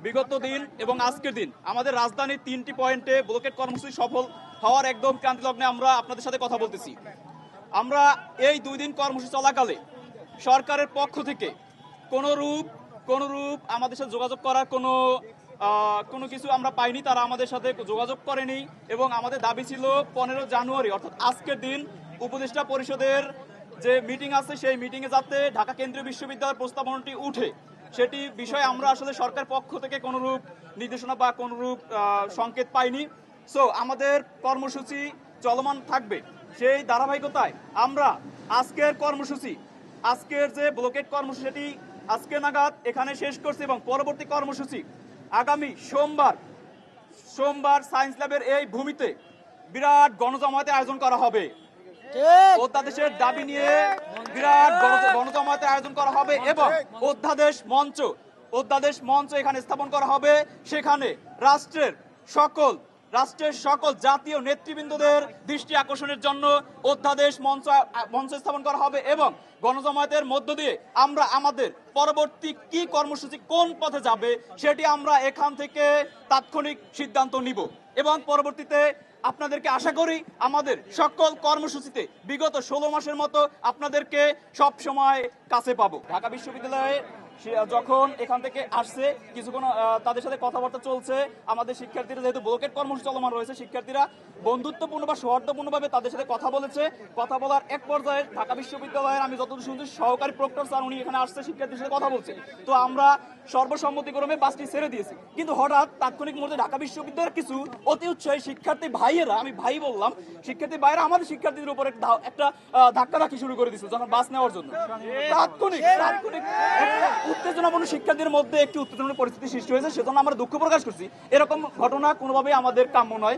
বিগত দিন এবং আজকের দিন আমাদের রাজধানীর 3টি পয়েন্টে ব্লকেট কর্মসূচি সফল হওয়ার একদম ক্রান্তি লগ্নে আমরা আপনাদের সাথে কথা বলতেছি। আমরা এই 2 দিন কর্মসূচি চলাকালে সরকারের পক্ষ থেকে কোনো রূপ আমাদের সাথে যোগাযোগ করার কোনো কিছু আমরা পাইনি। তারা আমাদের সাথে যোগাযোগ করেনি এবং আমাদের দাবি ছিল 15 জানুয়ারি অর্থাৎ আজকের দিন উপদেষ্টা পরিষদের যে মিটিং আছে সেই মিটিংয়ে যাতে ঢাকা কেন্দ্রীয় বিশ্ববিদ্যালয়ের প্রস্তাবনাটি উঠে সেটি বিষয়ে আমরা আসলে সরকার পক্ষ থেকে কোনোরূপ নির্দেশনা বা কোনোরূপ সংকেত পাইনি। সো আমাদের কর্মসূচি চলমান থাকবে। সেই ধারাবাহিকতায় আমরা আজকের যে ব্লকেট কর্মসূচি সেটি আজকে নাগাদ এখানে শেষ করছি এবং পরবর্তী কর্মসূচি আগামী সোমবার সায়েন্স ল্যাবের এই ভূমিতে বিরাট গণজমায়েতের আয়োজন করা হবে। অধ্যাদেশের দাবি নিয়ে বিরাট গণজমায়েতের আয়োজন করা হবে এবং অধ্যাদেশ মঞ্চ এখানে স্থাপন করা হবে। সেখানে রাষ্ট্রের সকল জাতীয় নেতৃবৃন্দদের দৃষ্টি আকর্ষণের জন্য অধ্যাদেশ মঞ্চ স্থাপন করা হবে এবং গণজমায়েতের মধ্য দিয়ে আমরা আমাদের পরবর্তী কি কর্মসূচি কোন পথে যাবে সেটি আমরা এখান থেকে তাৎক্ষণিক সিদ্ধান্ত নিব এবং পরবর্তীতে আপনাদেরকে আশা করি আমাদের সকল কর্মসূচিতে বিগত 16 মাসের মতো আপনাদেরকে সব সময় কাছে পাবো। ঢাকা বিশ্ববিদ্যালয়ে যখন এখান থেকে আসছে কিছুক্ষণ তাদের সাথে কথাবার্তা চলছে। আমাদের শিক্ষার্থীরা যেহেতু ব্লকেট কর্মসূচি চলমান রয়েছে, শিক্ষার্থীরা বন্ধুত্বপূর্ণ বা সৌহার্দ্যপূর্ণভাবে তাদের সাথে কথা বলেছে। কথা বলার এক পর্যায়ে ঢাকা বিশ্ববিদ্যালয়ের আমি যতদূর শুনছি সহকারী প্রক্টর স্যার উনি এখানে আসছে শিক্ষার্থীর সাথে কথা বলছে। তো আমরা সর্বসম্মতিক্রমে বাসটি ছেড়ে দিয়েছি। কিন্তু হঠাৎ তাৎক্ষণিক মুহূর্তে ঢাকা বিশ্ববিদ্যালয়ের কিছু অতি উৎসাহী শিক্ষার্থী ভাইয়েরা, আমি ভাই বললাম, শিক্ষার্থী ভাইয়েরা আমাদের শিক্ষার্থীদের উপর একটা ধাক্কাধাক্কি শুরু করে দিচ্ছে যখন বাস নেওয়ার জন্য। তাৎক্ষণিক উত্তেজনাপূর্ণ শিক্ষার্থীদের মধ্যে একটি উত্তেজনাপূর্ণ পরিস্থিতি সৃষ্টি হয়েছে। সেজন্য আমরা দুঃখ প্রকাশ করছি। এরকম ঘটনা কোনোভাবেই আমাদের কাম্য নয়।